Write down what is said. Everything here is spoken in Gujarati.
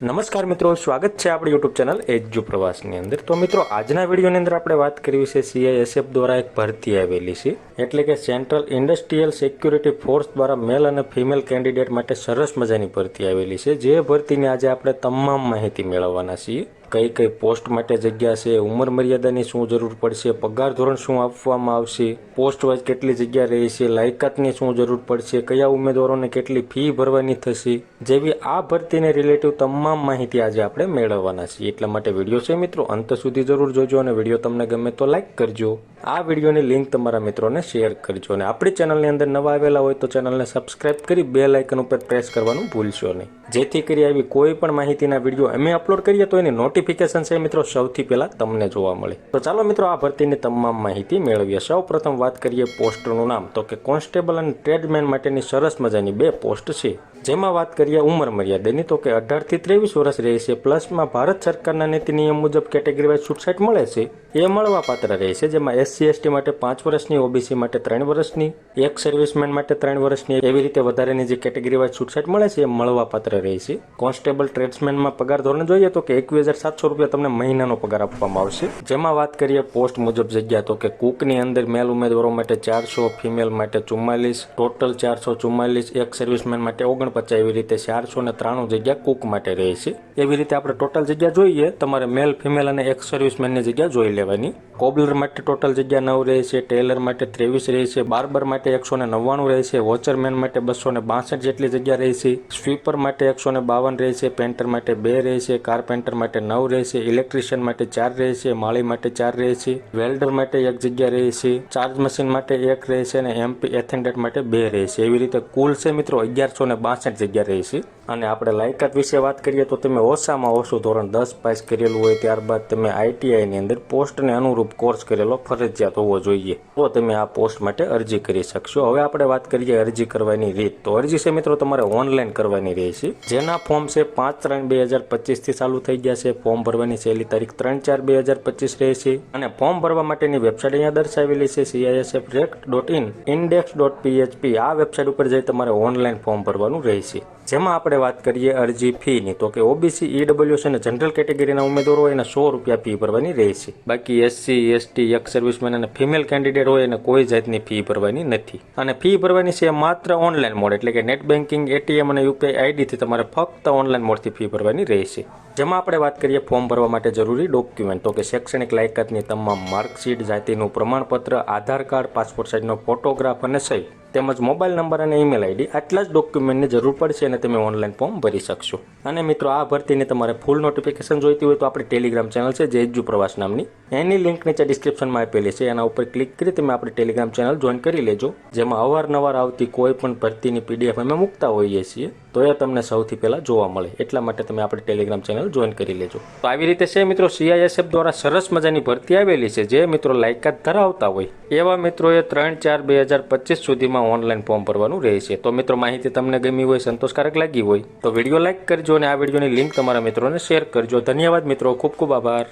નમસ્કાર મિત્રો, સ્વાગત છે આપણી યુટ્યુબ ચેનલ એજ્યુ પ્રવાસની અંદર। તો મિત્રો, આજના વિડીયોની અંદર આપણે વાત કરવી છે સીઆઈએસએફ દ્વારા એક ભરતી આવેલી છે, એટલે કે સેન્ટ્રલ ઇન્ડસ્ટ્રીયલ સિક્યુરિટી ફોર્સ દ્વારા મેલ અને ફિમેલ કેન્ડિડેટ માટે સરસ મજાની ભરતી આવેલી છે। જે ભરતીની આજે આપણે તમામ માહિતી મેળવવાના છીએ। કઈ કઈ પોસ્ટ માટે જગ્યા છે, ઉંમર મર્યાદાની શું જરૂર પડશે, પગાર ધોરણ શું આપવામાં આવશે, પોસ્ટ વાઇઝ કેટલી જગ્યા રહેશે, લાયકાતની શું જરૂર પડશે, કયા ઉમેદવારોને કેટલી ફી ભરવાની થશે, જેવી આ ભરતીને રિલેટિવ તમામ માહિતી આજે આપણે મેળવવાના છીએ। એટલા માટે વિડીયો છે મિત્રો, અંત સુધી જરૂર જોજો અને વિડીયો તમને ગમે તો લાઈક કરજો। આ વિડીયોની લિંક તમારા મિત્રોને શેર કરજો અને આપણી ચેનલની અંદર નવા આવેલા હોય તો ચેનલને સબસ્ક્રાઇબ કરી બેલ આઇકન ઉપર પ્રેસ કરવાનું ભૂલશો નહીં, જેથી કરી આવી કોઈ પણ માહિતીના વિડીયો અમે અપલોડ કરીએ તો એની નોટિફિકેશન છે મિત્રો સૌથી પહેલા તમને જોવા મળે। તો ચાલો મિત્રો, આ ભરતીની તમામ માહિતી મેળવીએ। સૌ પ્રથમ વાત કરીએ પોસ્ટનું નામ, તો કે કોન્સ્ટેબલ અને ટ્રેડમેન માટેની સરસ મજાની બે પોસ્ટ છે। જેમાં વાત કરીએ ઉંમર મર્યાદાની, તો કે 18 થી 23 વર્ષ રહેશે। પ્લસમાં ભારત સરકારના નીતિ નિયમ મુજબ કેટેગરી વાઇઝ છૂટછાટ મળે છે, એ મળવા પાત્ર રહેશે। જેમાં SC/ST માટે 5 વર્ષની, OBC માટે 3 વર્ષની, એક સર્વિસમેન માટે 3 વર્ષની, એવી રીતે વધારેની જે કેટેગરી વાઇઝ છૂટછાટ મળે છે એ મળવા પાત્ર રહેશે। કોન્સ્ટેબલ ટ્રેડ્સમેનમાં પગાર ધોરણ જોઈએ તો કે 21,700 રૂપિયા તમને મહિનાનો પગાર આપવામાં આવશે। જેમાં વાત કરીએ પોસ્ટ મુજબ જગ્યા, તો કે કુકની અંદર મેલ ઉમેદવારો માટે 400, ફિમેલ માટે 44, ટોટલ 444, એક સર્વિસમેન માટે 49, એવી રીતે 493 જગ્યા કુક માટે રહેશે। એવી રીતે આપણે ટોટલ જગ્યા જોઈએ, તમારે મેલ, ફિમેલ અને એક સર્વિસમેનની જગ્યા જોઈ લેવાની। કોબલર માટે ટોટલ જગ્યા 9 રહેશે, ટેલર માટે 23 રહેશે, બાર્બર માટે 199 રહેશે, વોચરમેન માટે 262 જેટલી જગ્યા રહેશે, સ્વીપર માટે 152 રહેશે, પેન્ટર માટે 2 રહેશે, કારપેન્ટર માટે 9 રહેશે, ઇલેક્ટ્રિશિયન માટે 4 રહેશે, માળી માટે 4 રહેશે, વેલ્ડર માટે 1 જગ્યા રહેશે, ચાર્જ મશીન માટે 1 રહેશે અને MP એથેન્ડન્ટ માટે 2 રહેશે। એવી રીતે કુલ છે મિત્રો 1162 જગ્યા રહેશે। અને આપણે લાયકાત વિશે વાત કરીએ તો તમે ઓછામાં ઓછું ધોરણ 10 પાસ કરેલું હોય, ત્યારબાદ તમે ITIની અંદર પોસ્ટને અનુરૂપ કોર્સ કરેલો ફરજિયાત હોવો જોઈએ, તો તમે આ પોસ્ટ માટે અરજી કરી શકશો। હવે આપણે વાત કરીએ અરજી કરવાની રીત, તો અરજી છે મિત્રો તમારે ઓનલાઈન કરવાની રહેશે। જેના ફોર્મ છે 5/3/2025 થી ચાલુ થઈ ગયા છે। ફોર્મ ભરવાની છેલ્લી તારીખ 3/4/2025 રહેશે અને ફોર્મ ભરવા માટેની વેબસાઇટ અહીંયા દર્શાવેલી છે CISFrect.in index.php। આ વેબસાઇટ ઉપર જઈ તમારે ઓનલાઈન ફોર્મ ભરવાનું રહેશે। જેમાં આપણે વાત કરીએ અરજી ફીની, તો કે OBC, EWS અને જનરલ કેટેગરીના ઉમેદવારો હોય એને 100 રૂપિયા ફી ભરવાની રહેશે। બાકી SC/ST, એક સર્વિસમેન અને ફિમેલ કેન્ડિડેટ હોય એને કોઈ જાતની ફી ભરવાની નથી અને ફી ભરવાની છે માત્ર ઓનલાઈન મોડ, એટલે કે નેટ બેન્કિંગ, ATM અને UPI ID થી તમારે ફક્ત ઓનલાઈન મોડથી ફી ભરવાની રહેશે। જેમાં આપણે વાત કરીએ ફોર્મ ભરવા માટે જરૂરી ડોક્યુમેન્ટ, તો કે શૈક્ષણિક લાયકાતની તમામ માર્કશીટ, જાતિનું પ્રમાણપત્ર, આધાર કાર્ડ, પાસપોર્ટ સાઇઝનો ફોટોગ્રાફ અને સહી, તેમજ મોબાઈલ નંબર અને ઈમેલ ID, આટલા જ ડોક્યુમેન્ટની જરૂર પડશે અને તમે ઓનલાઈન ફોર્મ ભરી શકશો। અને મિત્રો, આ ભરતીની તમારે ફૂલ નોટિફિકેશન જોઈતી હોય તો આપણી ટેલિગ્રામ ચેનલ છે એજ્યુ પ્રવાસ નામની, એની લિંક નીચે ડિસ્ક્રિપ્શનમાં આપેલી છે, એના ઉપર ક્લિક કરી તમે આપણી ટેલિગ્રામ ચેનલ જોઈન કરી લેજો। જેમાં અવારનવાર આવતી કોઈ પણ ભરતીની PDF અમે મૂકતા હોઈએ છીએ તો એ તમને સૌથી પહેલા જોવા મળે, એટલા માટે તમે આપણી ટેલિગ્રામ ચેનલ જોઈન કરી લેજો। તો આવી રીતે છે મિત્રો, CISF દ્વારા સરસ મજાની ભરતી આવેલી છે। જે મિત્રો લાયકાત ધરાવતા હોય એવા મિત્રોએ 3/4/2025 સુધીમાં ઓનલાઈન ફોર્મ ભરવાનું રહેશે। તો મિત્રો, માહિતી તમને ગમી હોય, સંતોષકારક લાગી હોય તો વિડીયો લાઈક કરજો અને આ વિડીયોની લિંક તમારા મિત્રોને શેર કરજો। ધન્યવાદ મિત્રો, ખૂબ ખૂબ આભાર।